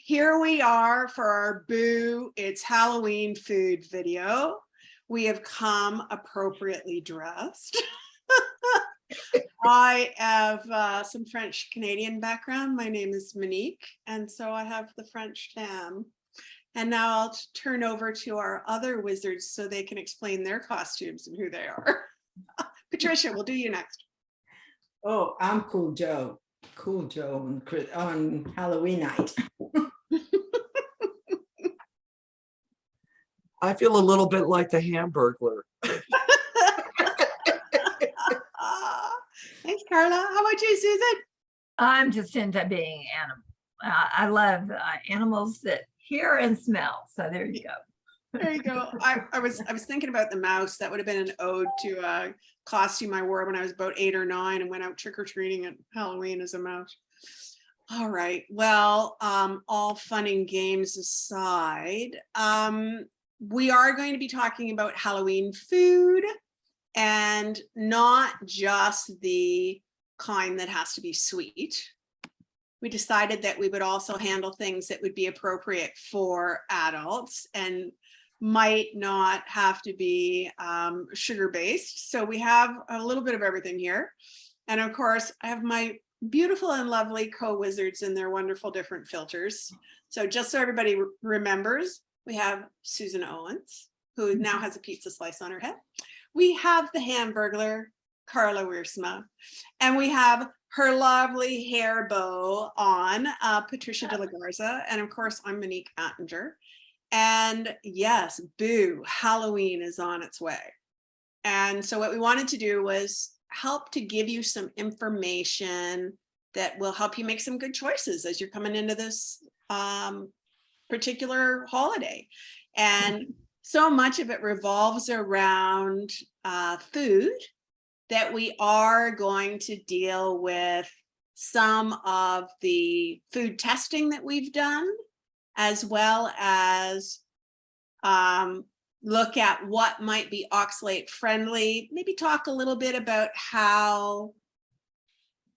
here we are for our Boo It's Halloween food video. We have come appropriately dressed. I have some French Canadian background. My name is Monique, and so I have the French tam. And now I'll turn over to our other wizards so they can explain their costumes and who they are. Patricia, we'll do you next. Oh, I'm Cool Joe. Cool Joe on Halloween night. I feel a little bit like the Hamburglar. Thanks, Karla. How about you, Susan? I'm just into being animal. I love animals that hear and smell. So there you go. There you go. I was thinking about the mouse. That would have been an ode to a costume I wore when I was about 8 or 9 and went out trick-or-treating at Halloween as a mouse. All right. Well, all fun and games aside, we are going to be talking about Halloween food, and not just the kind that has to be sweet. We decided that we would also handle things that would be appropriate for adults and might not have to be sugar-based. So we have a little bit of everything here. And of course, I have my beautiful and lovely co-wizards in their wonderful different filters. So just so everybody remembers, we have Susan Owens, who now has a pizza slice on her head. We have the Hamburglar, Karla Wiersma, and we have her lovely hair bow on, Patricia De La Garza, and of course, I'm Monique Attinger. And yes, boo, Halloween is on its way. And so what we wanted to do was help to give you some information that will help you make some good choices as you're coming into this particular holiday. And so much of it revolves around food that we are going to deal with some of the food testing that we've done, as well as look at what might be oxalate friendly, maybe talk a little bit about how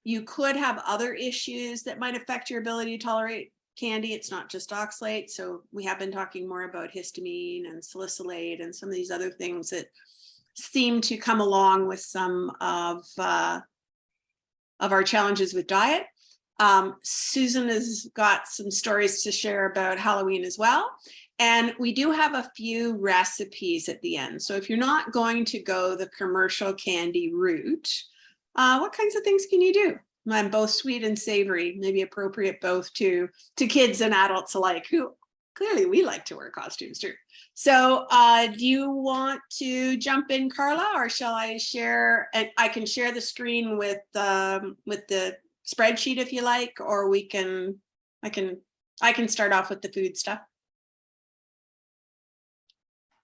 you could have other issues that might affect your ability to tolerate candy. It's not just oxalate. So we have been talking more about histamine and salicylate and some of these other things that seem to come along with some of our challenges with diet. Susan has got some stories to share about Halloween as well. And we do have a few recipes at the end. So if you're not going to go the commercial candy route, what kinds of things can you do? And both sweet and savory, maybe appropriate both to kids and adults alike, who clearly we like to wear costumes too. So do you want to jump in, Karla, or shall I share? And I can share the screen with the spreadsheet if you like, or I can start off with the food stuff.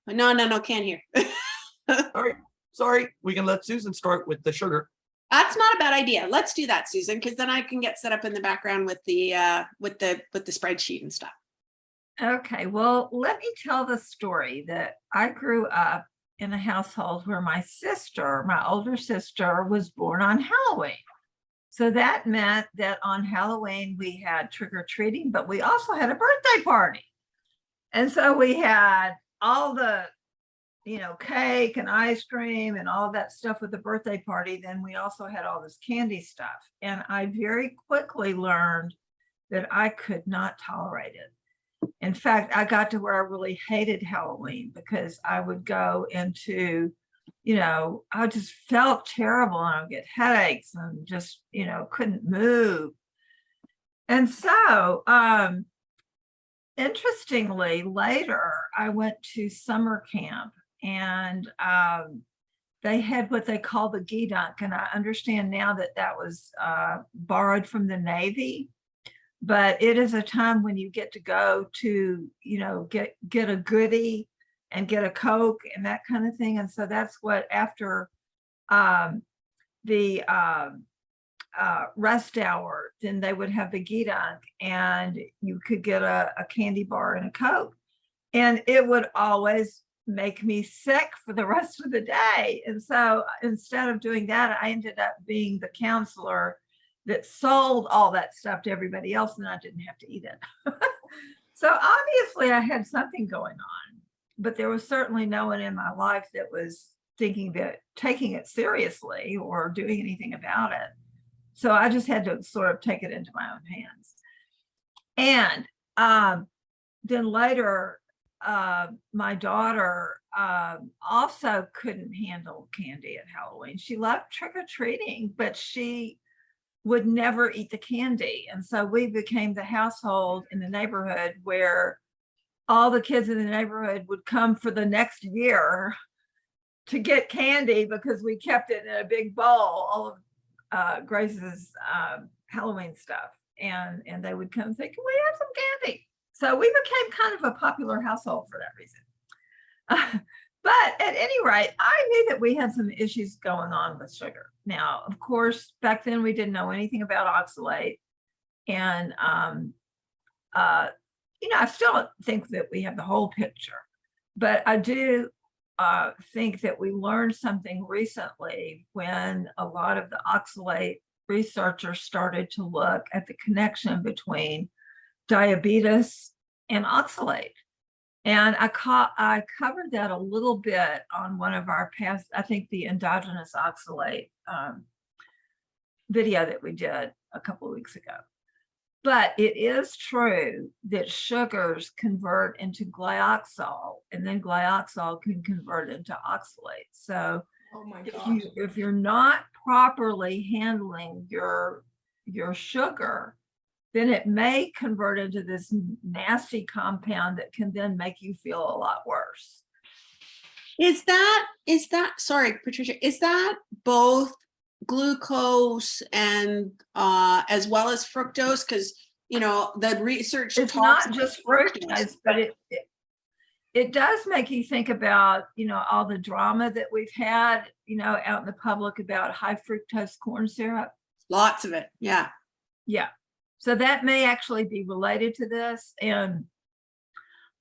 No, can't hear. All right, sorry, we can let Susan start with the sugar. That's not a bad idea. Let's do that, Susan, because then I can get set up in the background with the spreadsheet and stuff. Okay, well, let me tell the story that I grew up in a household where my older sister, was born on Halloween. So that meant that on Halloween we had trick-or-treating, but we also had a birthday party. And so we had all the, cake and ice cream and all that stuff with the birthday party. Then we also had all this candy stuff. And I very quickly learned that I could not tolerate it. In fact, I got to where I really hated Halloween because I would go into, I just felt terrible and I would get headaches and just, couldn't move. And so, interestingly, later I went to summer camp and they had what they call the Geedunk. And I understand now that that was borrowed from the Navy. But it is a time when you get to go to, get a goodie and get a Coke and that kind of thing. And so that's what, after the rest hour, then they would have the Geedunk and you could get a candy bar and a Coke. And it would always make me sick for the rest of the day. And so instead of doing that, I ended up being the counselor that sold all that stuff to everybody else, and I didn't have to eat it. So obviously I had something going on, but there was certainly no one in my life that was taking it seriously or doing anything about it. So I just had to sort of take it into my own hands. And then later, my daughter also couldn't handle candy at Halloween. She loved trick-or-treating, but she would never eat the candy. And so we became the household in the neighborhood where all the kids in the neighborhood would come for the next year to get candy because we kept it in a big bowl, all of Grace's Halloween stuff. And they would come and say, can we have some candy? So we became kind of a popular household for that reason. But at any rate, I knew that we had some issues going on with sugar. Now, of course, back then we didn't know anything about oxalate. And, I still don't think that we have the whole picture, but I do think that we learned something recently when a lot of the oxalate researchers started to look at the connection between diabetes and oxalate. And I covered that a little bit on one of our past, I think the endogenous oxalate video that we did a couple of weeks ago. But it is true that sugars convert into glyoxal, and then glyoxal can convert into oxalate. So Oh my gosh. if you're not properly handling your sugar, then it may convert into this nasty compound that can then make you feel a lot worse. Is that, sorry, Patricia, is that both glucose and as well as fructose? Because, the research It's talks not about just fructose, but it does make you think about, all the drama that we've had, out in the public about high fructose corn syrup. lots of it. Yeah. Yeah. So that may actually be related to this. And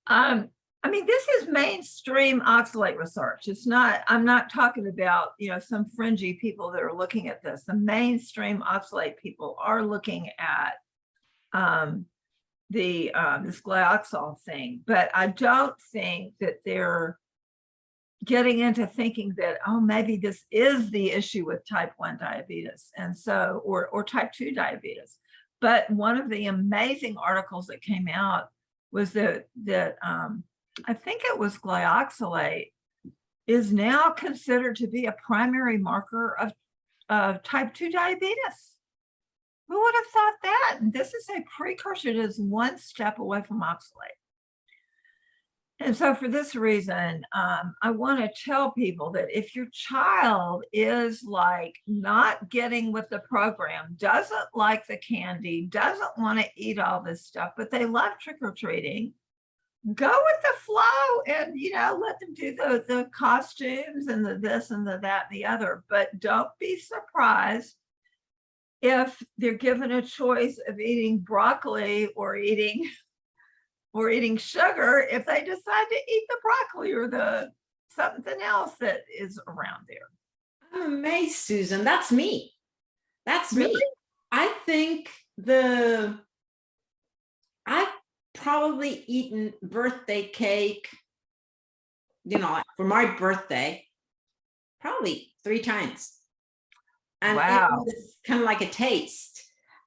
this is mainstream oxalate research. It's not, I'm not talking about, some fringy people that are looking at this. The mainstream oxalate people are looking at this glyoxal thing, but I don't think that they're getting into thinking that, oh, maybe this is the issue with type 1 diabetes. And so, or type 2 diabetes. But one of the amazing articles that came out was that I think it was glyoxalate is now considered to be a primary marker of type 2 diabetes. Who would have thought that? And this is a precursor that is one step away from oxalate. And so for this reason, I want to tell people that if your child is like not getting with the program, doesn't like the candy, doesn't want to eat all this stuff, but they love trick-or-treating, go with the flow and, let them do the costumes and the this and the that and the other. But don't be surprised if they're given a choice of eating broccoli or eating sugar, if they decide to eat the broccoli or the something else that is around there. I'm amazed, Susan. That's me. That's me. Really? I think I've probably eaten birthday cake, for my birthday, probably 3 times. And Wow. it was kind of like a taste.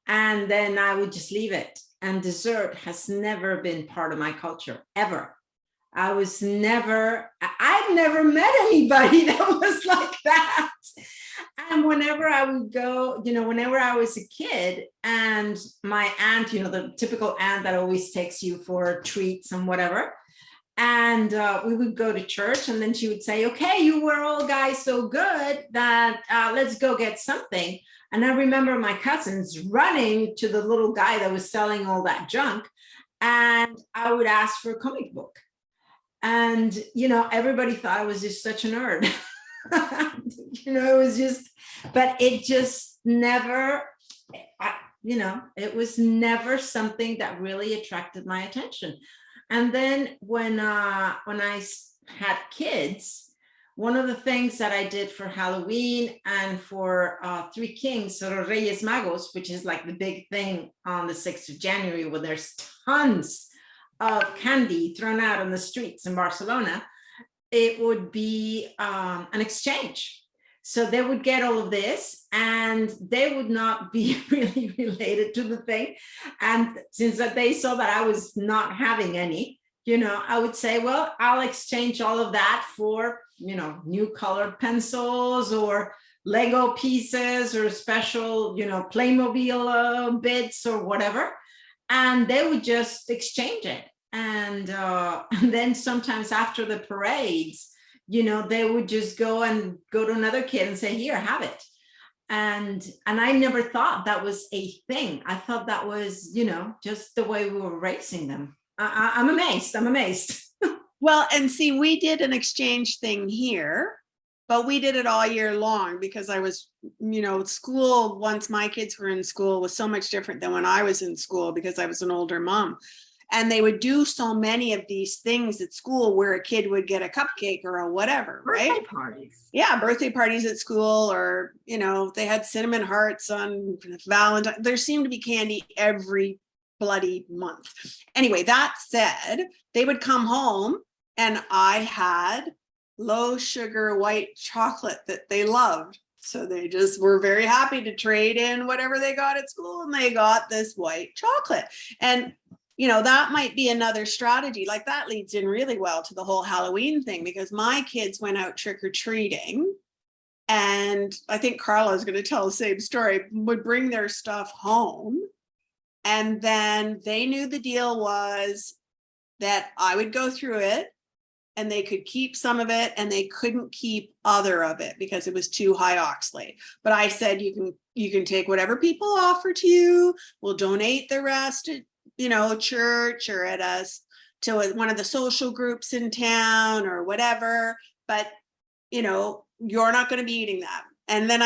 And then I would just leave it. And dessert has never been part of my culture, ever. I've never met anybody that was like that. And whenever I would go, whenever I was a kid and my aunt, the typical aunt that always takes you for treats and whatever, and we would go to church and then she would say, okay, you were all guys so good that let's go get something. And I remember my cousins running to the little guy that was selling all that junk. And I would ask for a comic book. And, everybody thought I was just such a nerd. It was just, but it just never, it was never something that really attracted my attention. And then when I had kids, one of the things that I did for Halloween and for Three Kings, or Reyes Magos, which is like the big thing on the 6th of January, where there's tons of candy thrown out on the streets in Barcelona, it would be an exchange. So they would get all of this and they would not be really related to the thing. And since they saw that I was not having any, I would say, well, I'll exchange all of that for, new colored pencils or Lego pieces or special, Playmobil bits or whatever. And they would just exchange it. And then sometimes after the parades, they would just go to another kid and say, here, have it. And I never thought that was a thing. I thought that was, just the way we were raising them. I'm amazed. Well, and see, we did an exchange thing here, but we did it all year long because I was, school, once my kids were in school, was so much different than when I was in school because I was an older mom. And they would do so many of these things at school where a kid would get a cupcake or a whatever, right? Birthday parties. Yeah, birthday parties at school, or, they had cinnamon hearts on Valentine. There seemed to be candy every bloody month. Anyway, that said, they would come home and I had low sugar white chocolate that they loved. So they just were very happy to trade in whatever they got at school, and they got this white chocolate. And that might be another strategy. Like that leads in really well to the whole Halloween thing, because my kids went out trick-or-treating, and I think Karla is going to tell the same story, would bring their stuff home. And then they knew the deal was that I would go through it and they could keep some of it and they couldn't keep other of it because it was too high oxalate. But I said, you can take whatever people offer to you. We'll donate the rest at, church or at us to one of the social groups in town or whatever. But, you're not going to be eating that. And then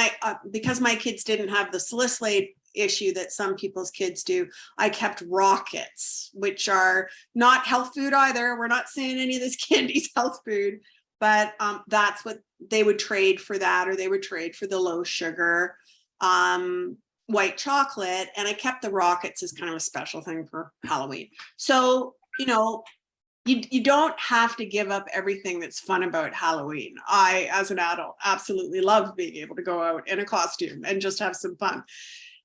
because my kids didn't have the salicylate issue that some people's kids do, I kept rockets, which are not health food either. We're not saying any of this candy's health food, but that's what they would trade for that, or they would trade for the low sugar white chocolate. And I kept the rockets as kind of a special thing for Halloween. So, you don't have to give up everything that's fun about Halloween. I, as an adult, absolutely love being able to go out in a costume and just have some fun.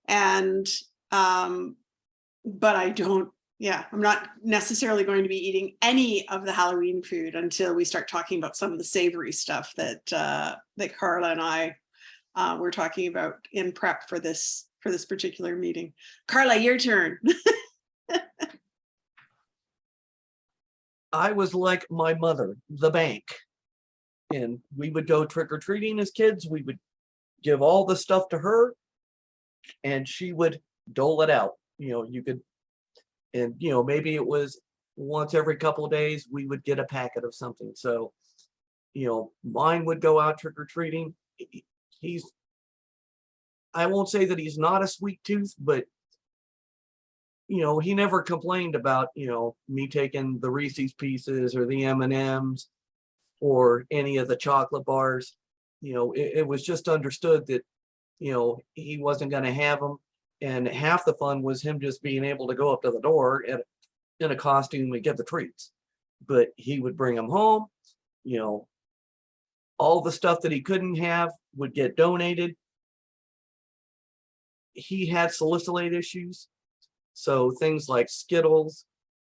And, but I'm not necessarily going to be eating any of the Halloween food until we start talking about some of the savory stuff that Karla and I were talking about in prep for this particular meeting. Karla, your turn. I was like my mother, the bank. And we would go trick-or-treating as kids. We would give all the stuff to her and she would dole it out. You could, and maybe it was once every couple of days we would get a packet of something. So, mine would go out trick-or-treating. I won't say that he's not a sweet tooth, but he never complained about, me taking the Reese's Pieces or the M&Ms or any of the chocolate bars. It was just understood that, he wasn't going to have them. And half the fun was him just being able to go up to the door in a costume and get the treats. But he would bring them home. All the stuff that he couldn't have would get donated. He had salicylate issues. So things like Skittles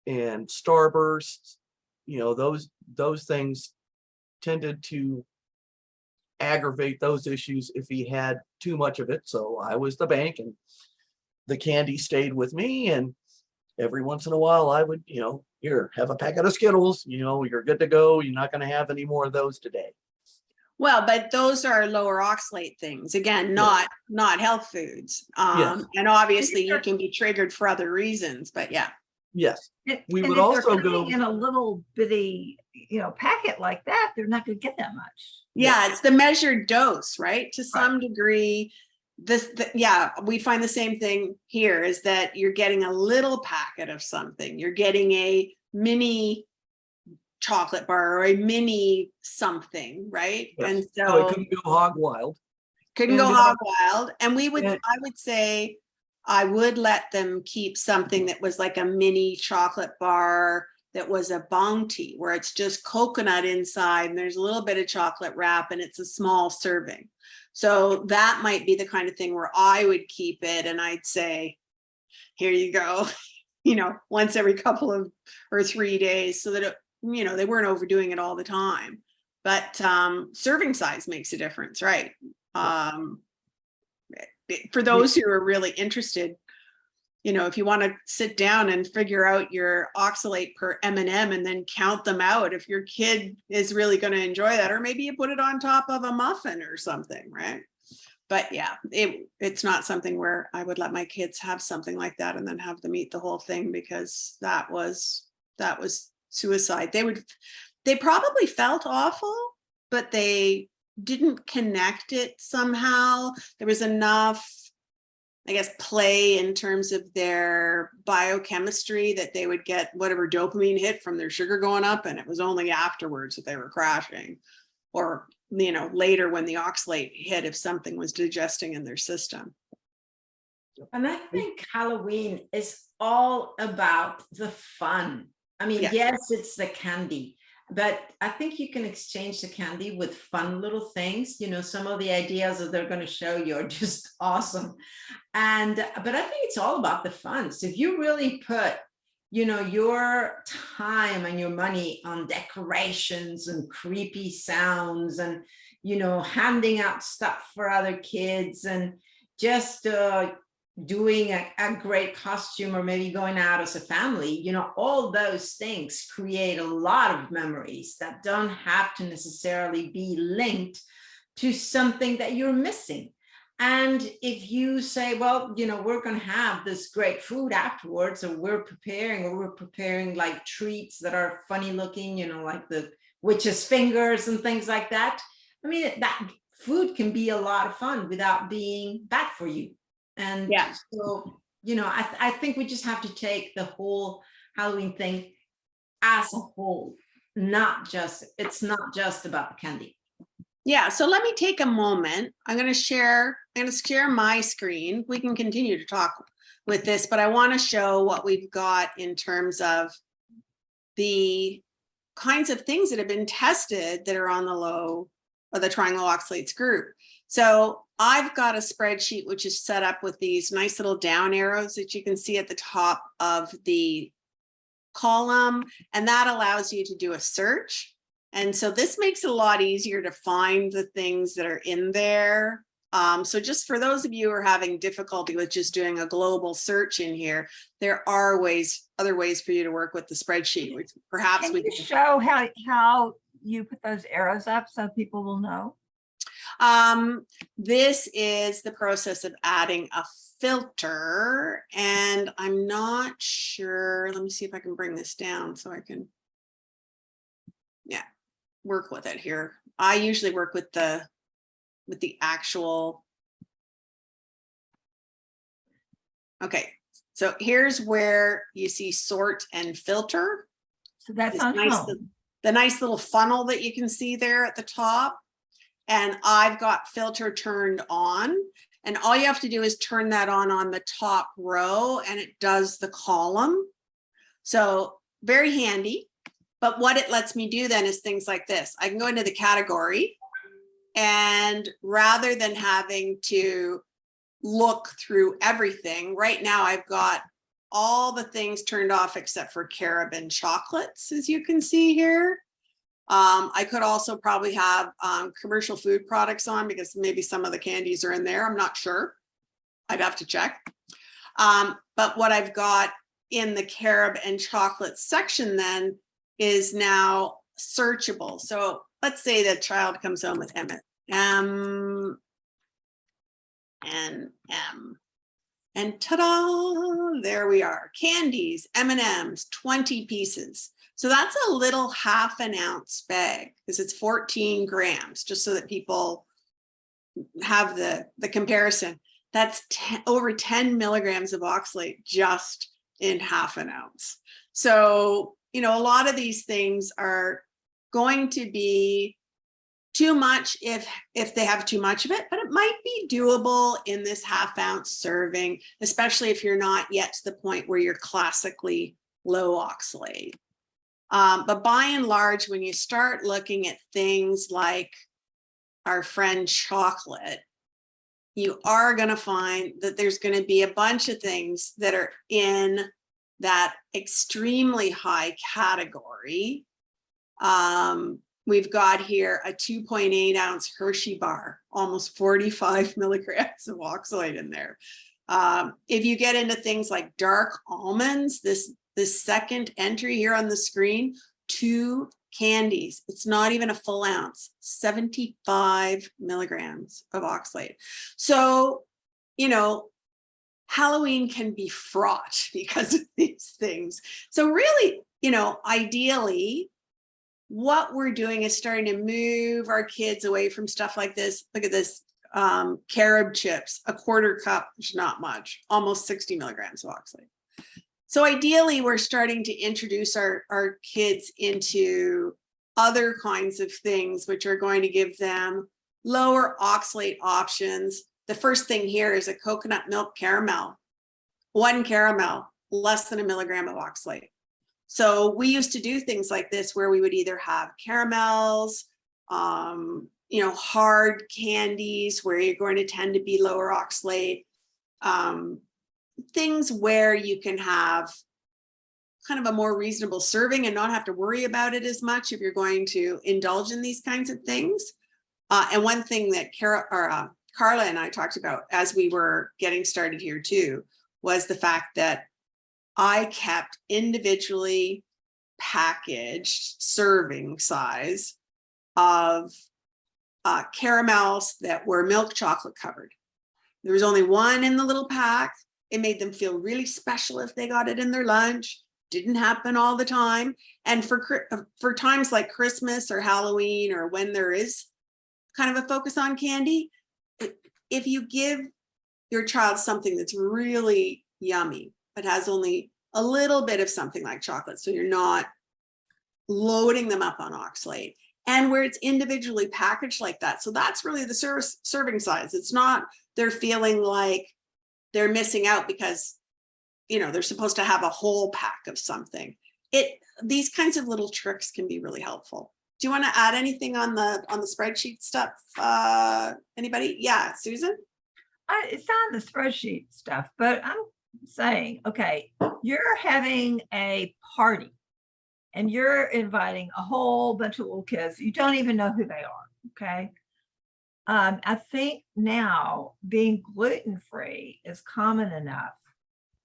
and Starbursts, those things tended to aggravate those issues if he had too much of it. So I was the bank and the candy stayed with me. And every once in a while I would, here, have a packet of Skittles, you're good to go. You're not going to have any more of those today. Well, but those are lower oxalate things. Again, not health foods. Yes. And obviously you can be triggered for other reasons, but yeah. Yes. We And would if also they're go coming in a little bitty, packet like that, they're not going to get that much. Yeah, it's the measured dose, right? To some degree, we find the same thing here, is that you're getting a little packet of something. You're getting a mini chocolate bar or a mini something, right? Yes. And so it couldn't go hog wild. couldn't go hog wild. And I would say I would let them keep something that was like a mini chocolate bar that was a bounty, where it's just coconut inside and there's a little bit of chocolate wrap and it's a small serving. So that might be the kind of thing where I would keep it and I'd say, here you go, once every couple of or 3 days, so that it, they weren't overdoing it all the time. But serving size makes a difference, right? For those who are really interested, if you want to sit down and figure out your oxalate per M&M and then count them out, if your kid is really going to enjoy that, or maybe you put it on top of a muffin or something, right? But yeah, it's not something where I would let my kids have something like that and then have them eat the whole thing, because that was suicide. They probably felt awful, but they didn't connect it somehow. There was enough, I guess, play in terms of their biochemistry that they would get whatever dopamine hit from their sugar going up, and it was only afterwards that they were crashing, or later when the oxalate hit, if something was digesting in their system. And I think Halloween is all about the fun. I mean, yes, it's the candy, but I think you can exchange the candy with fun little things. Some of the ideas that they're going to show you are just awesome. But I think it's all about the fun. So if you really put, your time and your money on decorations and creepy sounds and, handing out stuff for other kids and just doing a great costume, or maybe going out as a family, all those things create a lot of memories that don't have to necessarily be linked to something that you're missing. And if you say, well, we're going to have this great food afterwards, or we're preparing like treats that are funny looking, like the witch's fingers and things like that. I mean, that food can be a lot of fun without being bad for you. And so, I think we just have to take the whole Halloween thing as a whole, it's not just about the candy. Yeah, so let me take a moment. I'm going to share my screen. We can continue to talk with this, but I want to show what we've got in terms of the kinds of things that have been tested that are on the low or the triangle oxalates group. So I've got a spreadsheet which is set up with these nice little down arrows that you can see at the top of the column, and that allows you to do a search. And so this makes it a lot easier to find the things that are in there. So just for those of you who are having difficulty with just doing a global search in here, there are other ways for you to work with the spreadsheet, which perhaps we can show how you put those arrows up so people will know. This is the process of adding a filter, and I'm not sure. Let me see if I can bring this down so I can, work with it here. I usually work with the actual. Okay, so here's where you see sort and filter. So that's on home. The nice little funnel that you can see there at the top. And I've got filter turned on, and all you have to do is turn that on the top row, and it does the column. So very handy. But what it lets me do then is things like this. I can go into the category, and rather than having to look through everything, right now I've got all the things turned off except for carob and chocolates, as you can see here. I could also probably have commercial food products on, because maybe some of the candies are in there. I'm not sure. I'd have to check. But what I've got in the carob and chocolate section then is now searchable. So let's say the child comes home with M and M. And ta-da, there we are. Candies, M&Ms, 20 pieces. So that's a little 1/2 ounce bag, because it's 14 grams, just so that people have the comparison. That's over 10 milligrams of oxalate just in 1/2 ounce. So, a lot of these things are going to be too much if they have too much of it, but it might be doable in this 1/2 ounce serving, especially if you're not yet to the point where you're classically low oxalate. But by and large, when you start looking at things like our friend chocolate, you are going to find that there's going to be a bunch of things that are in that extremely high category. We've got here a 2.8 ounce Hershey bar, almost 45 milligrams of oxalate in there. If you get into things like dark almonds, this second entry here on the screen, 2 candies, it's not even a full ounce, 75 milligrams of oxalate. So, you know, Halloween can be fraught because of these things. So really, you know, ideally, what we're doing is starting to move our kids away from stuff like this. Look at this, carob chips, a 1/4 cup, which is not much, almost 60 milligrams of oxalate. So ideally, we're starting to introduce our kids into other kinds of things, which are going to give them lower oxalate options. The first thing here is a coconut milk caramel. 1 caramel, less than 1 milligram of oxalate. So we used to do things like this where we would either have caramels, you know, hard candies where you're going to tend to be lower oxalate, things where you can have kind of a more reasonable serving and not have to worry about it as much if you're going to indulge in these kinds of things. And one thing that Karla and I talked about as we were getting started here too, was the fact that I kept individually packaged serving size of caramels that were milk chocolate covered. There was only 1 in the little pack. It made them feel really special if they got it in their lunch. Didn't happen all the time. And for times like Christmas or Halloween, or when there is kind of a focus on candy, if you give your child something that's really yummy, but has only a little bit of something like chocolate, so you're not loading them up on oxalate, and where it's individually packaged like that. So that's really the serving size. It's not they're feeling like they're missing out because, you know, they're supposed to have a whole pack of something. These kinds of little tricks can be really helpful. Do you want to add anything on the spreadsheet stuff? Anybody? Yeah, Susan? It's on the spreadsheet stuff, but I'm saying, okay, you're having a party and you're inviting a whole bunch of little kids. You don't even know who they are. Okay. I think now being gluten-free is common enough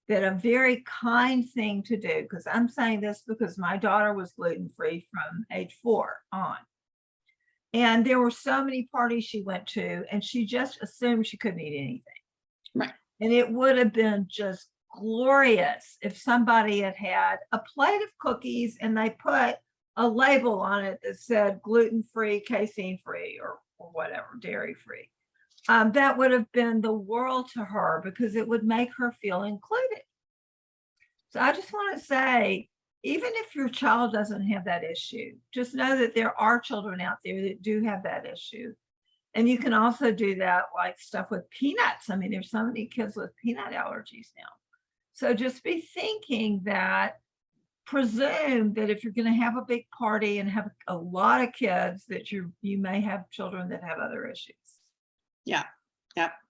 that a very kind thing to do, because I'm saying this because my daughter was gluten-free from age 4 on. And there were so many parties she went to, and she just assumed she couldn't eat anything. Right. And it would have been just glorious if somebody had had a plate of cookies and they put a label on it that said gluten-free, casein-free, or whatever, dairy-free. That would have been the world to her because it would make her feel included. So I just want to say, even if your child doesn't have that issue, just know that there are children out there that do have that issue. And you can also do that like stuff with peanuts. I mean, there's so many kids with peanut allergies now. So just be thinking that, presume that if you're going to have a big party and have a lot of kids, that you may have children that have other issues. Yeah.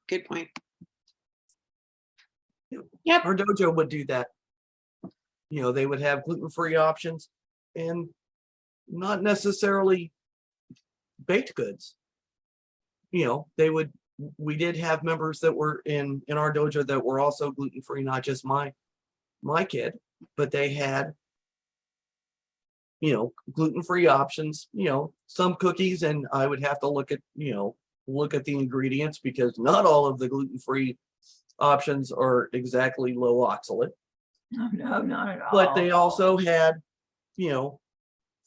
Good point. Yep. Our dojo would do that. You know, they would have gluten-free options and not necessarily baked goods. You know, we did have members that were in our dojo that were also gluten-free, not just my kid, but they had, you know, gluten-free options, you know, some cookies, and I would have to look at the ingredients because not all of the gluten-free options are exactly low oxalate. No, not at all. But they also had, you know,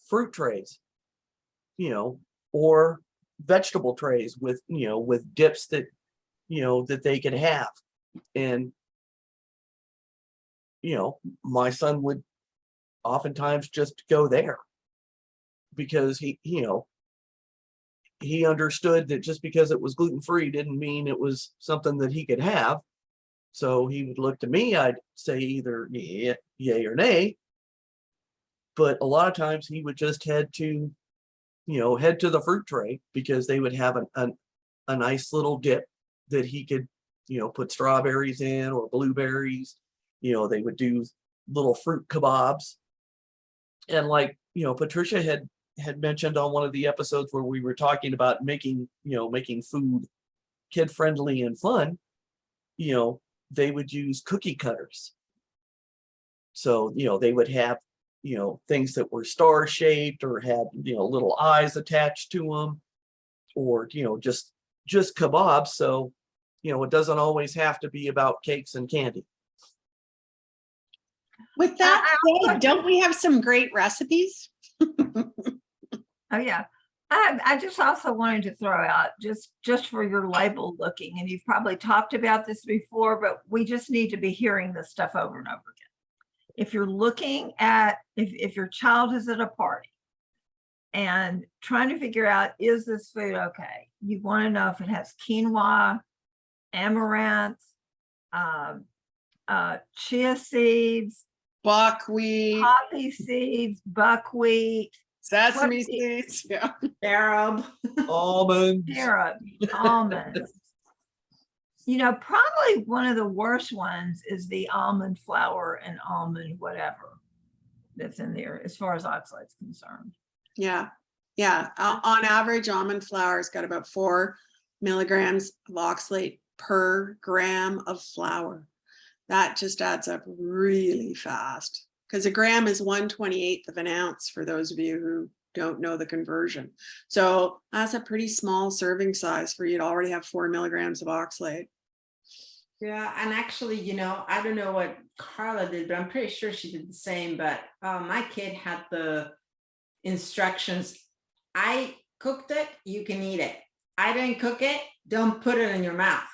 fruit trays, you know, or vegetable trays with, you know, with dips that, you know, that they could have. And, you know, my son would oftentimes just go there because he, you know, he understood that just because it was gluten-free didn't mean it was something that he could have. So he would look to me, I'd say either yay or nay. But a lot of times he would just head to the fruit tray, because they would have a nice little dip that he could, put strawberries in or blueberries. They would do little fruit kebabs. And like, Patricia had mentioned on one of the episodes where we were talking about making food kid friendly and fun, they would use cookie cutters. So, they would have, things that were star shaped or had, little eyes attached to them, or, just kebabs. So, it doesn't always have to be about cakes and candy. With that said, don't we have some great recipes? Oh, yeah. I just also wanted to throw out just for your label looking, and you've probably talked about this before, but we just need to be hearing this stuff over and over again. If you're looking at, if your child is at a party and trying to figure out, is this food okay? You want to know if it has quinoa, amaranth, chia seeds, Buckwheat, poppy seeds, buckwheat, sesame seeds. Yeah. Arab. Almonds. carob, almonds. Probably one of the worst ones is the almond flour and almond whatever that's in there, as far as oxalate's concerned. Yeah. Yeah. On average, almond flour has got about 4 milligrams of oxalate per gram of flour. That just adds up really fast, because a gram is 1/28 of an ounce for those of you who don't know the conversion. So that's a pretty small serving size for you to already have 4 milligrams of oxalate. Yeah, and actually, I don't know what Karla did, but I'm pretty sure she did the same. But my kid had the instructions. I cooked it, you can eat it. I didn't cook it, don't put it in your mouth.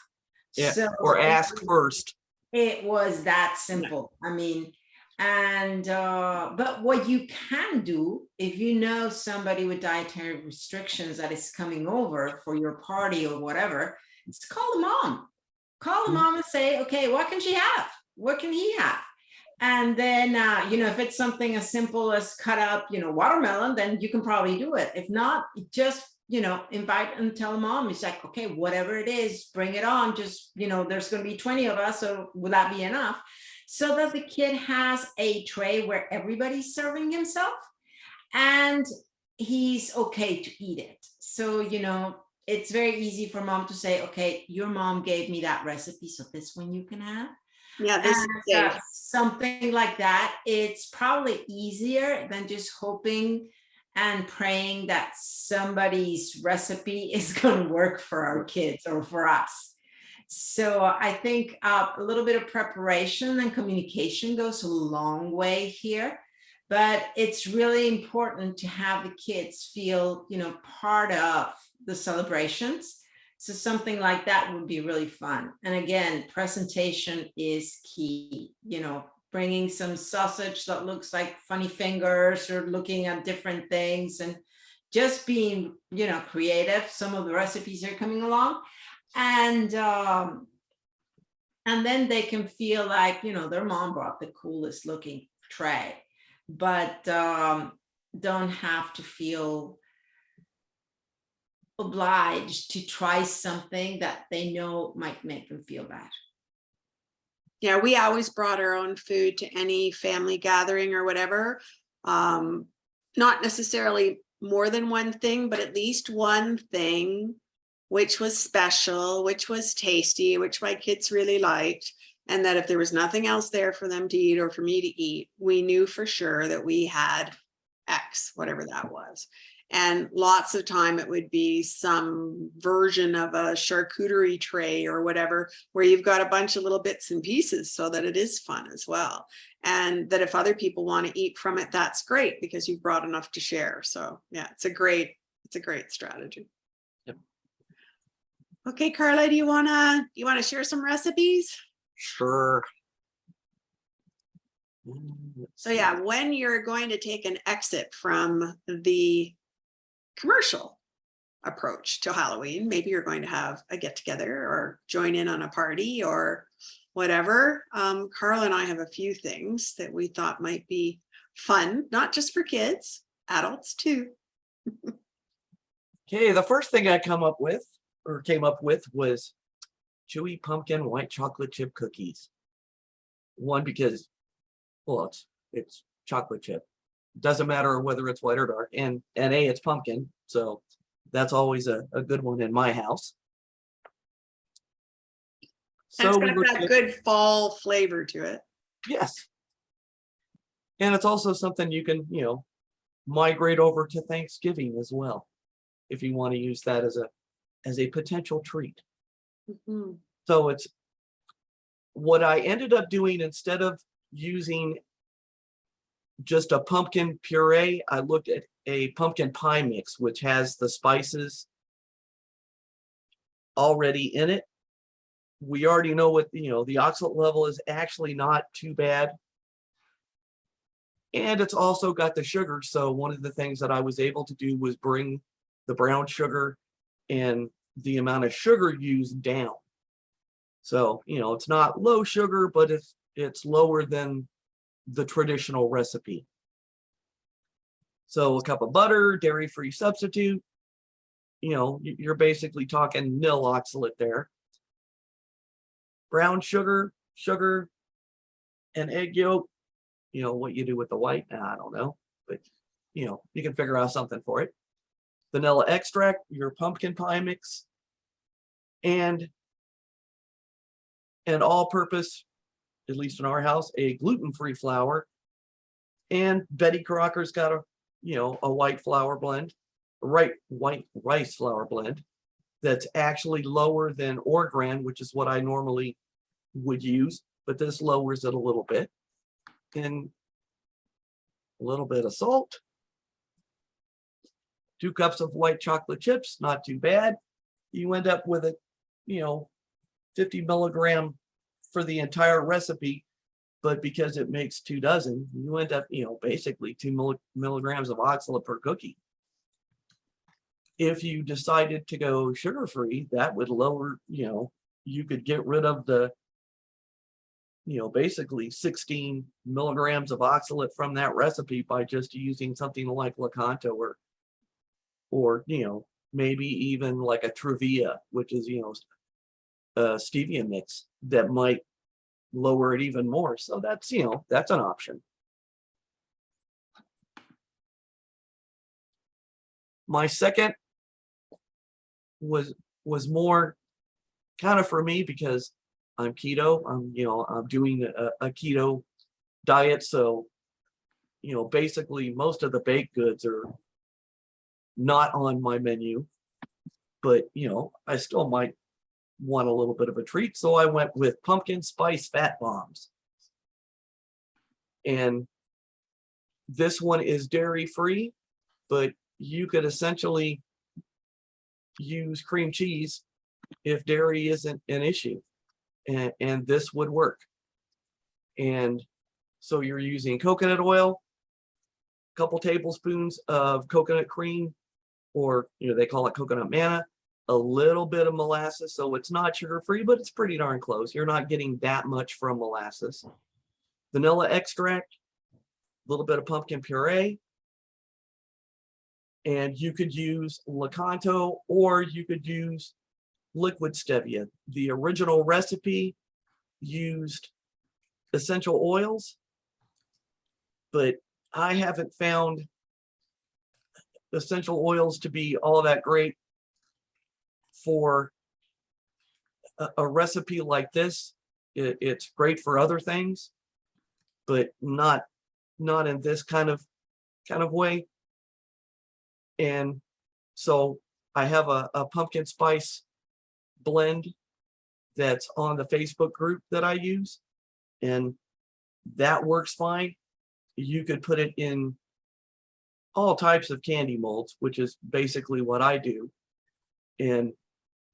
Yeah, So or ask first. it was that simple. I mean, and but what you can do, if you know somebody with dietary restrictions that is coming over for your party or whatever, is call the mom. Call the mom and say, okay, what can she have? What can he have? And then, if it's something as simple as cut up, watermelon, then you can probably do it. If not, just, invite and tell the mom. It's like, okay, whatever it is, bring it on. Just, there's going to be 20 of us. So will that be enough? So that the kid has a tray where everybody's serving himself and he's okay to eat it. So, it's very easy for mom to say, okay, your mom gave me that recipe, so this one you can have. Yeah, this is safe. Something like that. It's probably easier than just hoping and praying that somebody's recipe is going to work for our kids or for us. So I think a little bit of preparation and communication goes a long way here. But it's really important to have the kids feel, part of the celebrations. So something like that would be really fun. And again, presentation is key, bringing some sausage that looks like funny fingers or looking at different things and just being, creative. Some of the recipes are coming along. And then they can feel like, their mom brought the coolest looking tray, but don't have to feel obliged to try something that they know might make them feel bad. Yeah, we always brought our own food to any family gathering or whatever. Not necessarily more than one thing, but at least one thing which was special, which was tasty, which my kids really liked. And that if there was nothing else there for them to eat or for me to eat, we knew for sure that we had X, whatever that was. And lots of time it would be some version of a charcuterie tray or whatever, where you've got a bunch of little bits and pieces so that it is fun as well. And that if other people want to eat from it, that's great because you've brought enough to share. So yeah, it's a great strategy. Yep. Okay, Karla, do you wanna share some recipes? Sure. So yeah, when you're going to take an exit from the commercial, approach to Halloween. Maybe you're going to have a get together or join in on a party or whatever. Karla and I have a few things that we thought might be fun, not just for kids, adults too. Okay, the first thing I came up with was Chewy pumpkin white chocolate chip cookies. One, because, well, it's chocolate chip. Doesn't matter whether it's white or dark, and it's pumpkin, so that's always a good one in my house. And it's So we got looked that at, good fall flavor to it. yes, and it's also something you can, migrate over to Thanksgiving as well, if you want to use that as a potential treat. Mhm. So it's what I ended up doing. Instead of using just a pumpkin puree, I looked at a pumpkin pie mix, which has the spices already in it. We already know what, the oxalate level is actually not too bad. And it's also got the sugar. So one of the things that I was able to do was bring the brown sugar and the amount of sugar used down. So, it's not low sugar, but it's lower than the traditional recipe. So a cup of butter, dairy-free substitute, you're basically talking nil oxalate there. Brown sugar, and egg yolk. What you do with the white, I don't know, but you can figure out something for it. Vanilla extract, your pumpkin pie mix, and an all-purpose, at least in our house, a gluten-free flour. And Betty Crocker's got a white flour blend, white rice flour blend that's actually lower than Orgran, which is what I normally would use, but this lowers it a little bit. And a little bit of salt, 2 cups of white chocolate chips, not too bad. You end up with a 50 milligram for the entire recipe, but because it makes 2 dozen, you end up basically 2 milligrams of oxalate per cookie. If you decided to go sugar-free, that would lower, you could get rid of the basically 16 milligrams of oxalate from that recipe by just using something like Lakanto or maybe even like a Trevia, which is a stevia mix that might lower it even more. So that's that's an option. My second was more kind of for me because I'm keto. I'm doing a keto diet, so basically most of the baked goods are not on my menu, but I still might want a little bit of a treat, so I went with pumpkin spice fat bombs. And this one is dairy free, but you could essentially use cream cheese if dairy isn't an issue. And this would work. And so you're using coconut oil, a couple tablespoons of coconut cream, or they call it coconut manna, a little bit of molasses, so it's not sugar free, but it's pretty darn close. You're not getting that much from molasses. Vanilla extract, a little bit of pumpkin puree, and you could use Lakanto or you could use liquid stevia. The original recipe used essential oils, but I haven't found essential oils to be all that great for a recipe like this. It's great for other things, but not in this kind of way. And so I have a pumpkin spice blend that's on the Facebook group that I use, and that works fine. You could put it in all types of candy molds, which is basically what I do. And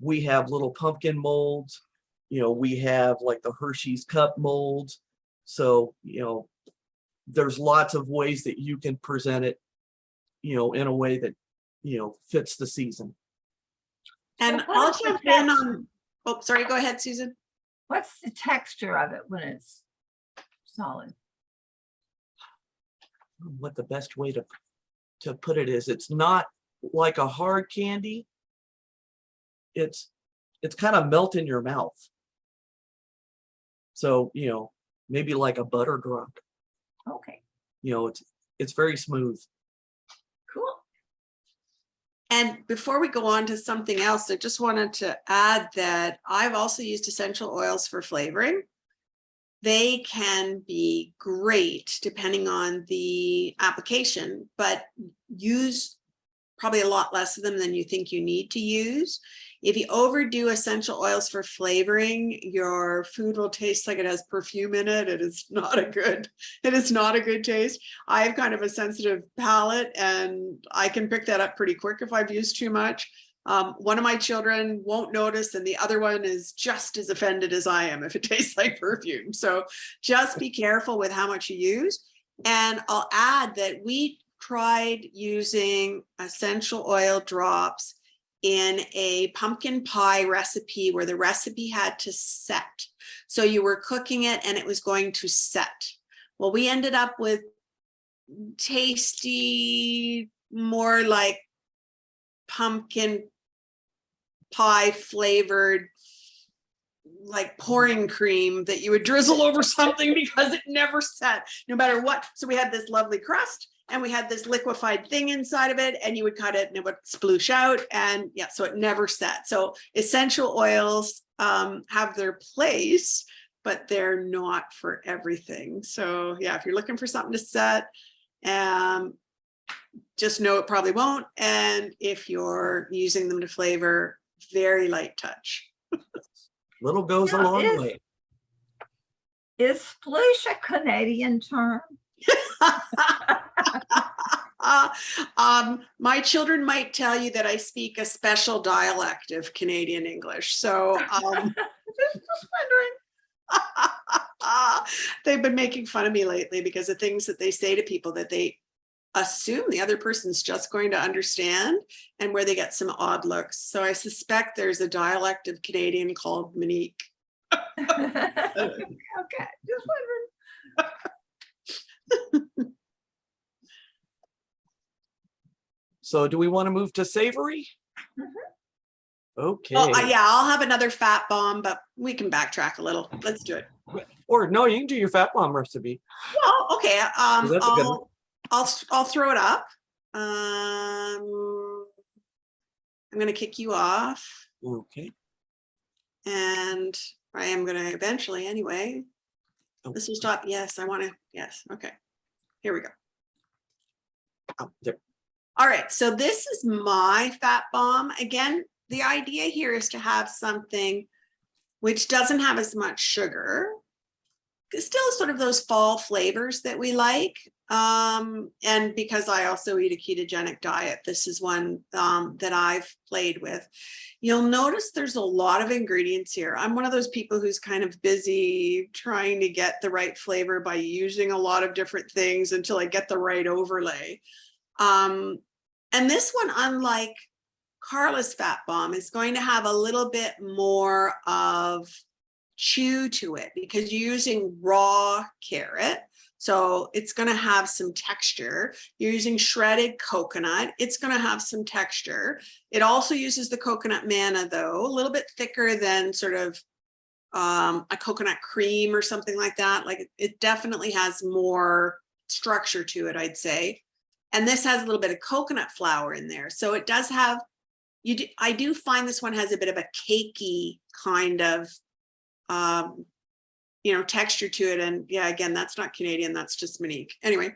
we have little pumpkin molds, we have like the Hershey's cup molds. So, there's lots of ways that you can present it, in a way that, fits the season. And So what I'll is the jump in text- on, oh, sorry, go ahead, Susan. What's the texture of it when it's solid? What the best way to put it is, it's not like a hard candy. It's kind of melt in your mouth. So, maybe like a butter drop. Okay, It's very smooth. cool. And before we go on to something else, I just wanted to add that I've also used essential oils for flavoring. They can be great depending on the application, but use probably a lot less of them than you think you need to use. If you overdo essential oils for flavoring, your food will taste like it has perfume in it. It is not a good taste. I have kind of a sensitive palate and I can pick that up pretty quick if I've used too much. One of my children won't notice and the other one is just as offended as I am if it tastes like perfume. So just be careful with how much you use. And I'll add that we tried using essential oil drops in a pumpkin pie recipe where the recipe had to set. So you were cooking it and it was going to set. Well, we ended up with tasty, more like pumpkin pie flavored, like pouring cream that you would drizzle over something because it never set, no matter what. So we had this lovely crust and we had this liquefied thing inside of it and you would cut it and it would sploosh out. And yeah, so it never set. So essential oils have their place, but they're not for everything. So yeah, if you're looking for something to set, just know it probably won't. And if you're using them to flavor, very light touch. Little goes a Now, long way. Is sploosh a Canadian term? My children might tell you that I speak a special dialect of Canadian English. So Just wondering. they've been making fun of me lately because of things that they say to people that they assume the other person's just going to understand and where they get some odd looks. So I suspect there's a dialect of Canadian called Monique. Okay, just wondering. So do we want to move to savory? Okay. Well, yeah, I'll have another fat bomb, but we can backtrack a little. Let's do it. Or no, you can do your fat bomb recipe. Well, okay. That's a good one. I'll throw it up. I'm going to kick you off, Okay. and I am going to eventually anyway. Oh. This will stop. Yes, I want to. Yes. Okay. Here we go. Oh, there. All right. So this is my fat bomb. Again, the idea here is to have something which doesn't have as much sugar, still sort of those fall flavors that we like. And because I also eat a ketogenic diet, this is one that I've played with. You'll notice there's a lot of ingredients here. I'm one of those people who's kind of busy trying to get the right flavor by using a lot of different things until I get the right overlay. And this one, unlike Karla's fat bomb, is going to have a little bit more of chew to it because you're using raw carrot. So it's going to have some texture. You're using shredded coconut. It's going to have some texture. It also uses the coconut manna, though, a little bit thicker than sort of a coconut cream or something like that. Like it definitely has more structure to it, I'd say. And this has a little bit of coconut flour in there. So it does have, I do find this one has a bit of a cakey kind of texture to it. And yeah, again, that's not Canadian, that's just Monique. Anyway,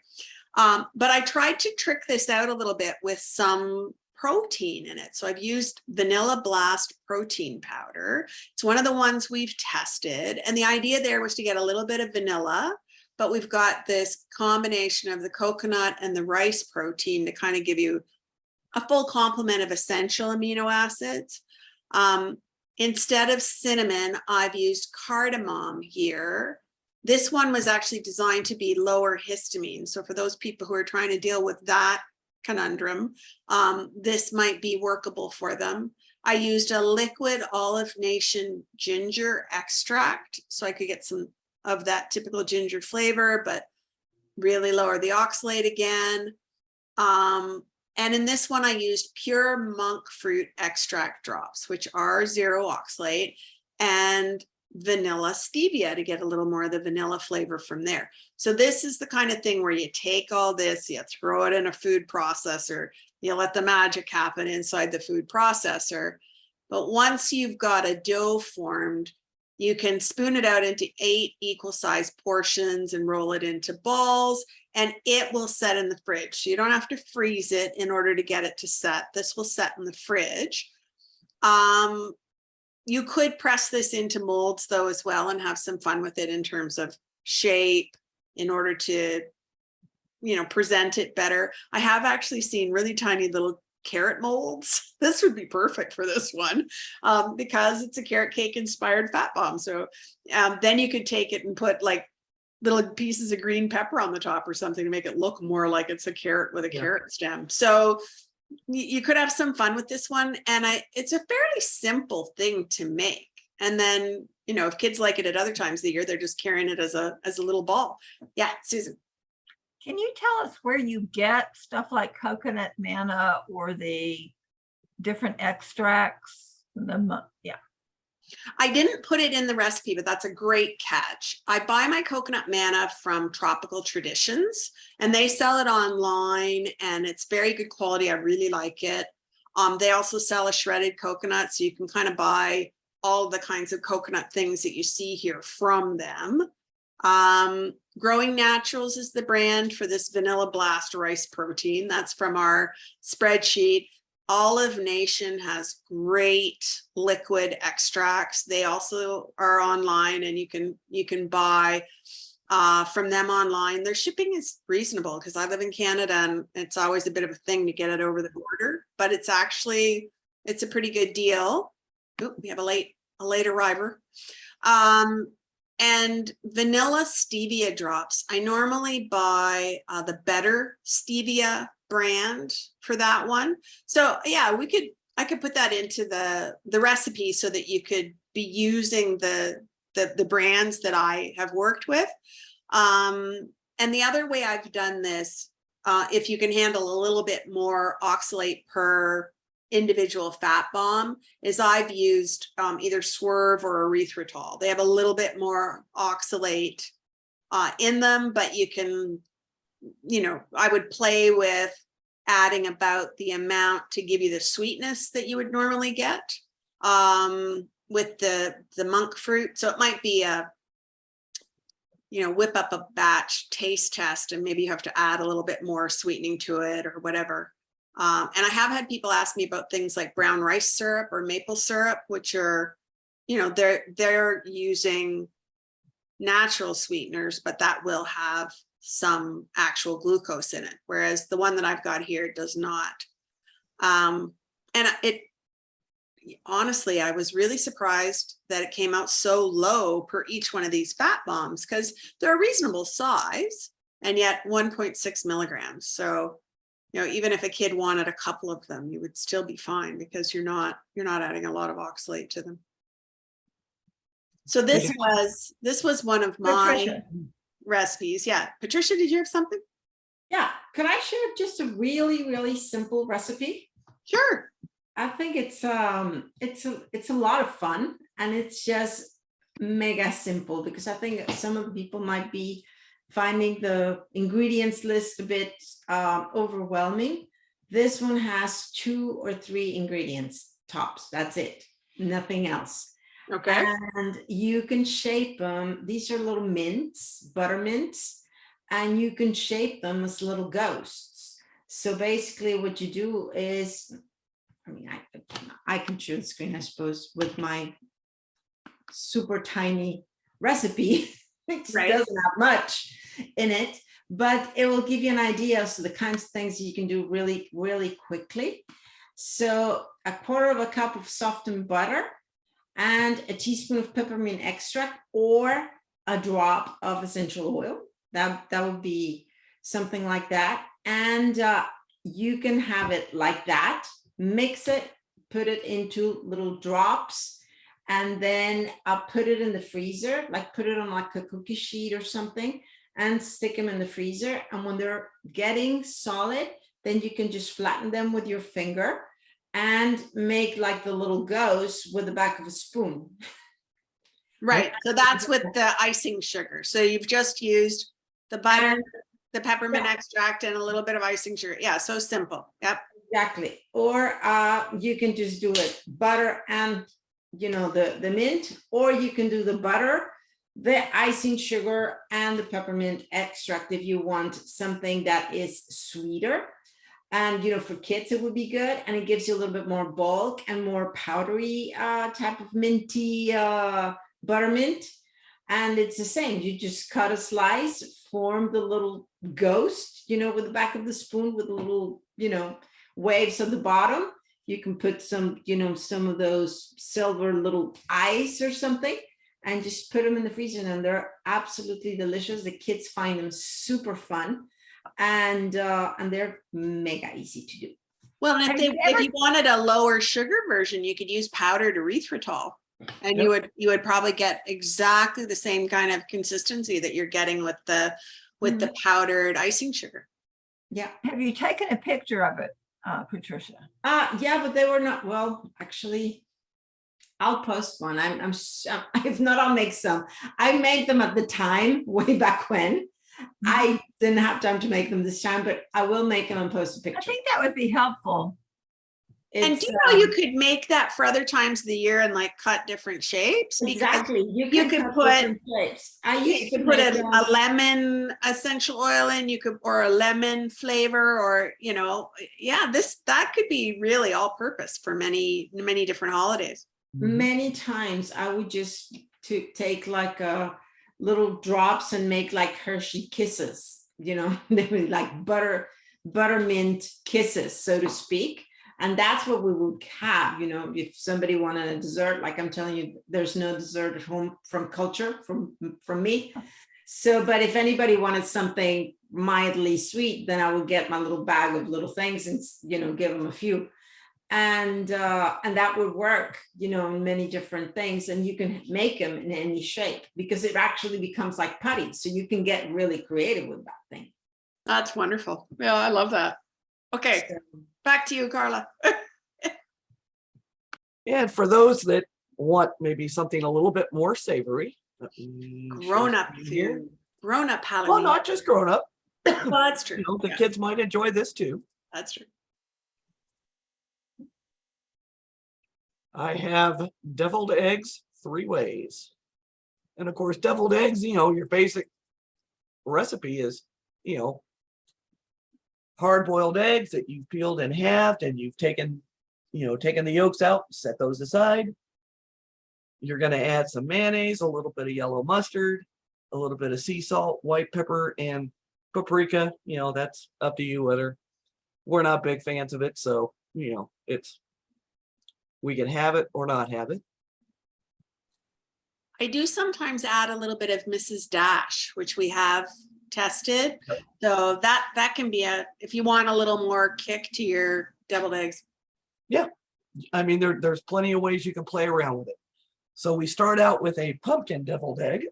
but I tried to trick this out a little bit with some protein in it. So I've used Vanilla Blast protein powder. It's one of the ones we've tested. And the idea there was to get a little bit of vanilla, but we've got this combination of the coconut and the rice protein to kind of give you a full complement of essential amino acids. Instead of cinnamon, I've used cardamom here. This one was actually designed to be lower histamine. So for those people who are trying to deal with that conundrum, this might be workable for them. I used a liquid Olive Nation ginger extract so I could get some of that typical ginger flavor, but really lower the oxalate again. And in this one, I used pure monk fruit extract drops, which are 0 oxalate, and vanilla stevia to get a little more of the vanilla flavor from there. So this is the kind of thing where you take all this, you throw it in a food processor, you let the magic happen inside the food processor. But once you've got a dough formed, you can spoon it out into 8 equal sized portions and roll it into balls, and it will set in the fridge. So you don't have to freeze it in order to get it to set. This will set in the fridge. You could press this into molds though as well and have some fun with it in terms of shape in order to, present it better. I have actually seen really tiny little carrot molds. This would be perfect for this one because it's a carrot cake inspired fat bomb. So then you could take it and put like little pieces of green pepper on the top or something to make it look more like it's a carrot with a carrot stem. So you could have some fun with this one. And it's a fairly simple thing to make. And then, if kids like it at other times of the year, they're just carrying it as a little ball. Yeah, Susan. Can you tell us where you get stuff like coconut manna or the different extracts? I didn't put it in the recipe, but that's a great catch. I buy my coconut manna from Tropical Traditions, and they sell it online, and it's very good quality. I really like it. They also sell a shredded coconut, so you can kind of buy all the kinds of coconut things that you see here from them. Growing Naturals is the brand for this Vanilla Blast rice protein. That's from our spreadsheet. Olive Nation has great liquid extracts. They also are online, and you can buy from them online. Their shipping is reasonable because I live in Canada and it's always a bit of a thing to get it over the border, but it's a pretty good deal. Ooh, we have a late arriver. And vanilla stevia drops. I normally buy the Better Stevia brand for that one. So yeah, I could put that into the recipe so that you could be using the brands that I have worked with. And the other way I've done this, if you can handle a little bit more oxalate per individual fat bomb, is I've used either Swerve or erythritol. They have a little bit more oxalate in them, but you can, I would play with adding about the amount to give you the sweetness that you would normally get with the monk fruit. So it might be whip up a batch taste test, and maybe you have to add a little bit more sweetening to it or whatever. And I have had people ask me about things like brown rice syrup or maple syrup, which are, they're using natural sweeteners, but that will have some actual glucose in it. Whereas the one that I've got here does not. And honestly, I was really surprised that it came out so low per each one of these fat bombs, because they're a reasonable size and yet 1.6 milligrams. So even if a kid wanted a couple of them, you would still be fine because you're not adding a lot of oxalate to them. So this was one of my Patricia. recipes. Yeah. Patricia, did you have something? Yeah. Could I share just a really, really simple recipe? Sure. I think it's a lot of fun, and it's just mega simple, because I think some of the people might be finding the ingredients list a bit overwhelming. This one has 2 or 3 ingredients tops. That's it. Nothing else. Okay. And you can shape them. These are little mints, butter mints, and you can shape them as little ghosts. So basically what you do is, I can share the screen, I suppose, with my super tiny recipe. It Right. doesn't have much in it, but it will give you an idea of the kinds of things you can do really, really quickly. So 1/4 cup of softened butter and a teaspoon of peppermint extract or a drop of essential oil. That would be something like that. And you can have it like that, mix it, put it into little drops, and then I'll put it in the freezer, like put it on like a cookie sheet or something, and stick them in the freezer. And when they're getting solid, then you can just flatten them with your finger and make like the little ghosts with the back of a spoon. Right. So that's with the icing sugar. So you've just used the butter, And- the peppermint Yeah. extract, and a little bit of icing sugar. Yeah. So simple. Yep. Exactly. Or you can just do it butter and, you know, the mint, or you can do the butter, the icing sugar, and the peppermint extract if you want something that is sweeter. And, you know, for kids, it would be good. And it gives you a little bit more bulk and more powdery type of minty buttermint. And it's the same. You just cut a slice, form the little ghost, you know, with the back of the spoon with a little, you know, waves at the bottom. You can put some, you know, some of those silver little ice or something, and just put them in the freezer, and they're absolutely delicious. The kids find them super fun, and they're mega easy to do. Well, and Have you if ever- you wanted a lower sugar version, you could use powdered erythritol, and Yep. you would probably get exactly the same kind of consistency that you're getting with the powdered icing sugar. Yeah. Have you taken a picture of it, Patricia? Yeah, but they were not, well, actually, I'll post one. If not, I'll make some. I made them at the time, way back when. I didn't have time to make them this time, but I will make them and post a I picture. think that would be helpful. And It's, do you know you could make that for other times of the year and like cut different shapes? Because exactly. You could can put- different shapes. I you used to could put make a lemon essential oil in, you could, or a lemon flavor, or, you know, yeah, that could be really all purpose for many, many different holidays. many times I would just take like little drops and make like Hershey kisses, you know, they were like buttermint kisses, so to speak. And that's what we would have, you know, if somebody wanted a dessert, like I'm telling you, there's no dessert at home from culture, from me. So, but if anybody wanted something mildly sweet, then I would get my little bag of little things and, you know, give them a few. And that would work, you know, in many different things. And you can make them in any shape because it actually becomes like putty. So you can get really creative with that thing. That's wonderful. Yeah, I love that. Okay, So, back to you, Karla. And for those that want maybe something a little bit more savory, let me share Grown-up something here. food, grown-up Well, Halloween. not just grown up. Well, that's true. You know, the Yeah, kids might enjoy this too. that's true. I have deviled eggs 3 ways. And of course, deviled eggs, you know, your basic recipe is, you know, hard-boiled eggs that you've peeled and halved, and you've taken the yolks out, set those aside. You're going to add some mayonnaise, a little bit of yellow mustard, a little bit of sea salt, white pepper, and paprika. You know, that's up to you whether. We're not big fans of it, so, you know, we can have it or not have it. I do sometimes add a little bit of Mrs. Dash, which we have tested. So that can be if you want a little more kick to your deviled eggs. I mean, there's plenty of ways you can play around with it. So we start out with a pumpkin deviled egg.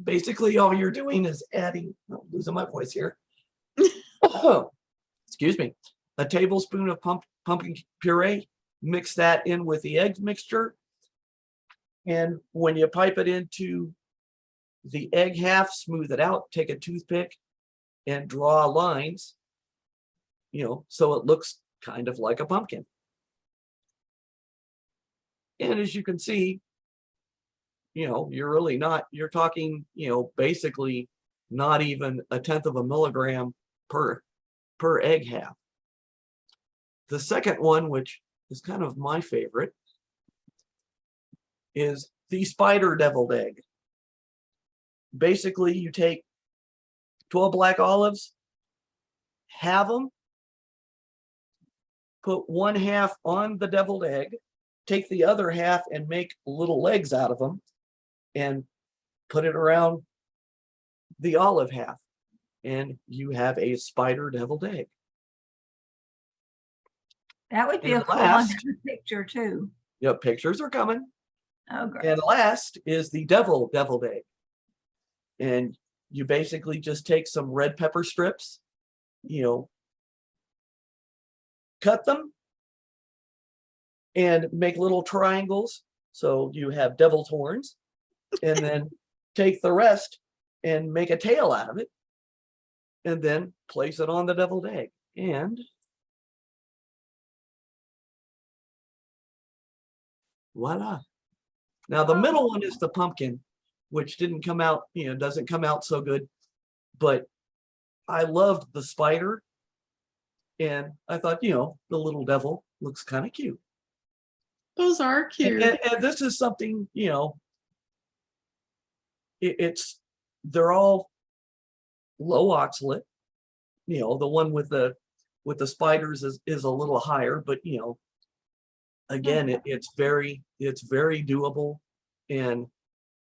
Basically, all you're doing is adding, I'm losing my voice here. Excuse me, a tablespoon of pumpkin puree, mix that in with the egg mixture. And when you pipe it into the egg half, smooth it out, take a toothpick and draw lines, you know, so it looks kind of like a pumpkin. And as you can see, you know, you're talking, you know, basically not even 1/10 of a milligram per egg half. The second one, which is kind of my favorite, is the spider deviled egg. Basically, you take 12 black olives, halve them, put 1/2 on the deviled egg, take the other half and make little legs out of them and put it around the olive half, and you have a spider deviled egg. That would be And a cool one to last, have a picture too. pictures are coming. Oh, great. And last is the deviled egg. And you basically just take some red pepper strips, cut them and make little triangles. So you have devil's horns, and then take the rest and make a tail out of it, and then place it on the deviled egg. And voila. Now the middle one is the pumpkin, which didn't come out, doesn't come out so good, but I loved the spider. And I thought, the little devil looks kind of cute. Those are cute. And this is something, they're all low oxalate. The one with the spiders is a little higher, but again, it's very doable. And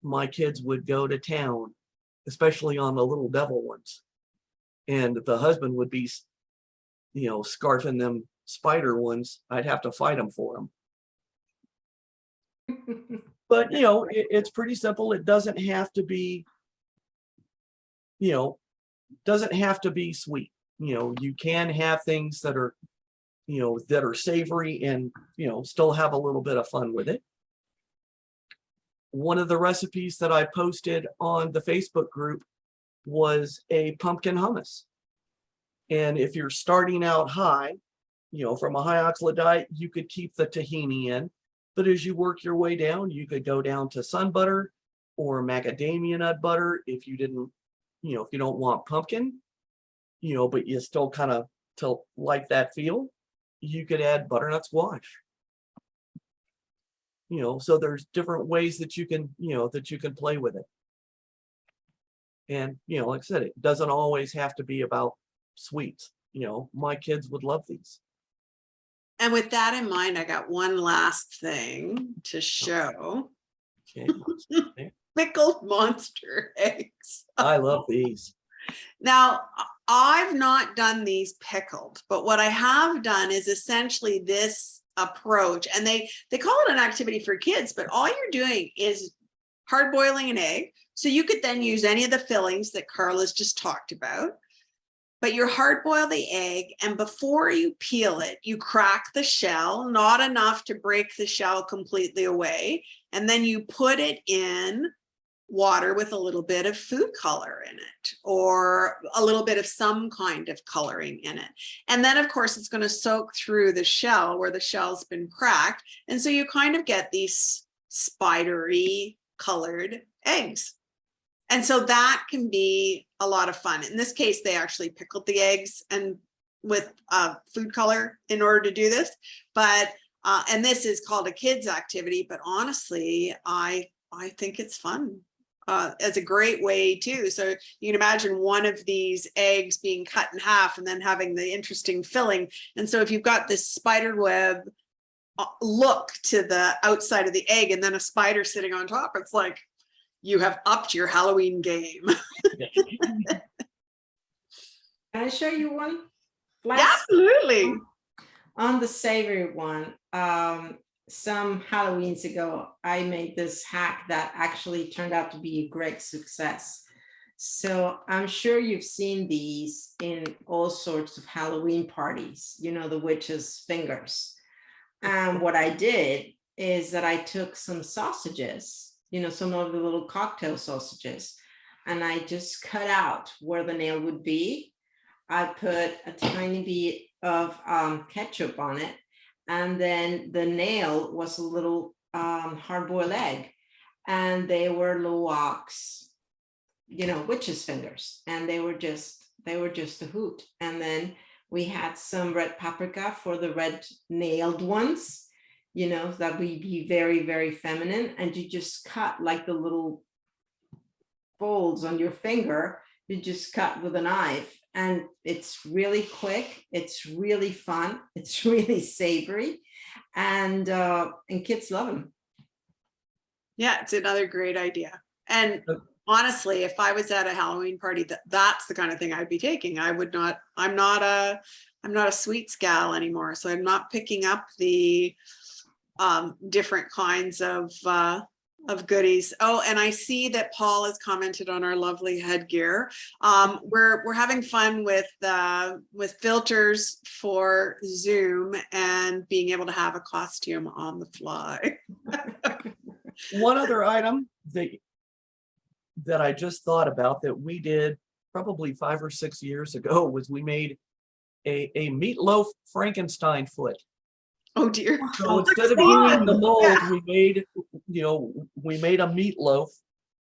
my kids would go to town, especially on the little devil ones. And the husband would be, scarfing them spider ones. I'd have to fight them for them. But it's pretty simple. It doesn't have to be, sweet. You can have things that are, that are savory and still have a little bit of fun with it. One of the recipes that I posted on the Facebook group was a pumpkin hummus. And if you're starting out high, from a high oxalate diet, you could keep the tahini in. But as you work your way down, you could go down to sun butter or macadamia nut butter if you didn't, if you don't want pumpkin, but you still kind of like that feel, you could add butternut squash. So there's different ways that you can, play with it. And, like I said, it doesn't always have to be about sweets. My kids would love these. And with that in mind, I got one last thing to show. Okay. Pickled monster eggs. I love these. Now, I've not done these pickled, but what I have done is essentially this approach, and they call it an activity for kids, but all you're doing is hard boiling an egg. So you could then use any of the fillings that Karla's just talked about. But you hard boil the egg, and before you peel it, you crack the shell, not enough to break the shell completely away. And then you put it in water with a little bit of food color in it, or a little bit of some kind of coloring in it. And then, of course, it's going to soak through the shell where the shell's been cracked. And so you kind of get these spidery colored eggs. And so that can be a lot of fun. In this case, they actually pickled the eggs and with food color in order to do this. But and this is called a kids activity. But honestly, I think it's fun. As a great way too. So you can imagine one of these eggs being cut in half and then having the interesting filling. And so if you've got this spider web look to the outside of the egg and then a spider sitting on top, it's like you have upped your Halloween game. Can I show you one? Absolutely. On the savory one, some Halloweens ago, I made this hack that actually turned out to be a great success. So I'm sure you've seen these in all sorts of Halloween parties, the witch's fingers. And what I did is that I took some sausages, some of the little cocktail sausages, and I just cut out where the nail would be. I put a tiny bit of ketchup on it. And then the nail was a little hard-boiled egg. And they were low ox, witch's fingers. And they were just a hoot. And then we had some red paprika for the red nailed ones, that would be very, very feminine. And you just cut like the little folds on your finger. You just cut with a knife. And it's really quick, it's really fun, it's really savory, and kids love them. Yeah, it's another great idea. And honestly, if I was at a Halloween party, that's the kind of thing I'd be taking. I'm not a I'm not a sweets gal anymore, so I'm not picking up the different kinds of goodies. Oh, and I see that Paul has commented on our lovely headgear. We're having fun with filters for Zoom and being able to have a costume on the fly. One other item that I just thought about that we did probably 5 or 6 years ago was we made a Meatloaf Frankenstein foot. Oh dear. So instead of doing the mold, we made a meatloaf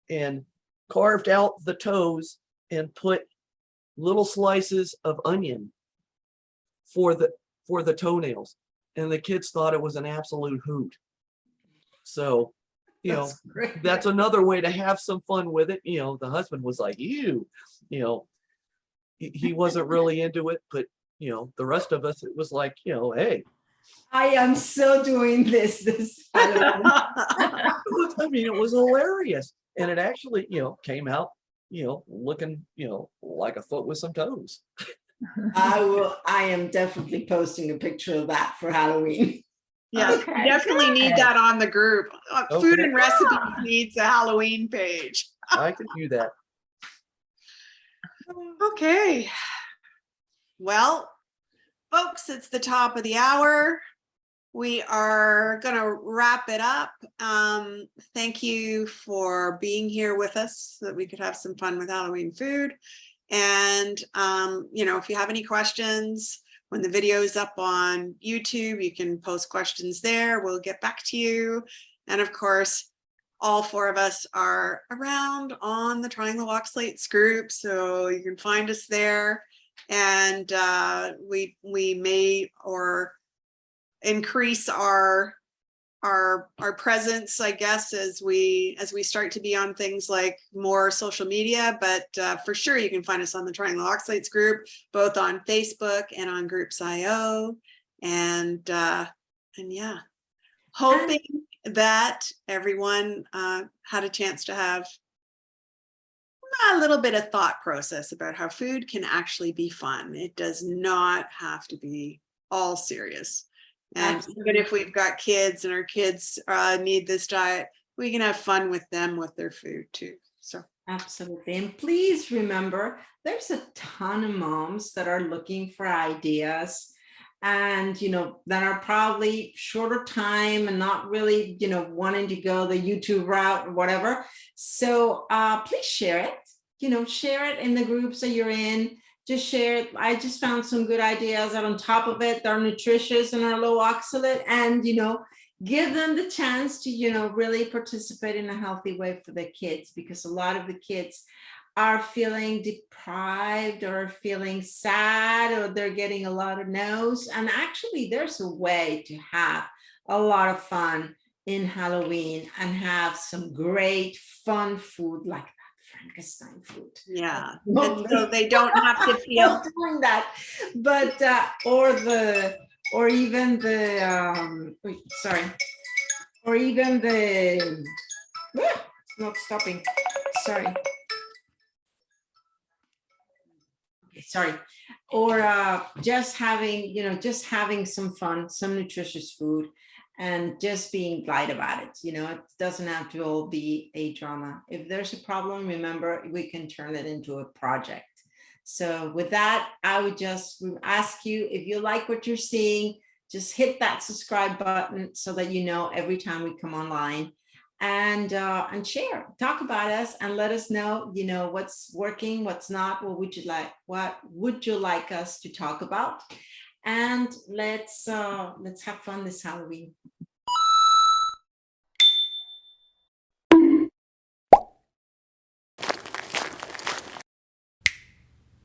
and carved out the toes and put little slices of onion for the toenails. And the kids thought it was an absolute hoot. So, that's another way to have some fun with it. The husband was like, ew, he wasn't really into it, but the rest of us, it was like, hey. I am so doing this Halloween. I mean, it was hilarious. And it actually, came out, looking, like a foot with some toes. I am definitely posting a picture of that for Halloween. Yeah, Okay, we definitely need good. that on the group. Food Okay. and recipes needs a Halloween page. I could do that. Okay. Well, folks, it's the top of the hour. We are going to wrap it up. Thank you for being here with us so that we could have some fun with Halloween food. And, if you have any questions, when the video is up on YouTube, you can post questions there. We'll get back to you. And of course, all 4 of us are around on the Trying the Lock Slates group, so you can find us there. And we may or increase our presence, I guess, as we start to be on things like more social media. But for sure, you can find us on the Trying the Lock Slates group, both on Facebook and on Groups.io. And yeah, hoping that everyone had a chance to have a little bit of thought process about how food can actually be fun. It does not have to be all serious. And even if we've got kids and our kids need this diet, we can have fun with them with their food too. So Absolutely. And please remember, there's a ton of moms that are looking for ideas and, that are probably shorter time and not really, wanting to go the YouTube route or whatever. So please share it, share it in the groups that you're in. Just share it. I just found some good ideas that on top of it, they're nutritious and are low oxalate, and, give them the chance to, really participate in a healthy way for their kids, because a lot of the kids are feeling deprived or feeling sad, or they're getting a lot of no's. And actually, there's a way to have a lot of fun in Halloween and have some great fun food like Frankenstein food. yeah, and so they don't have to feel doing that, but or even the it's not stopping. Sorry. Okay, sorry. Or just having some fun, some nutritious food, and just being light about it. It doesn't have to all be a drama. If there's a problem, remember, we can turn it into a project. So with that, I would just ask you, if you like what you're seeing, just hit that subscribe button so that every time we come online, and share, talk about us, and let us know, what's working, what's not, what would you like us to talk about, and let's have fun this Halloween.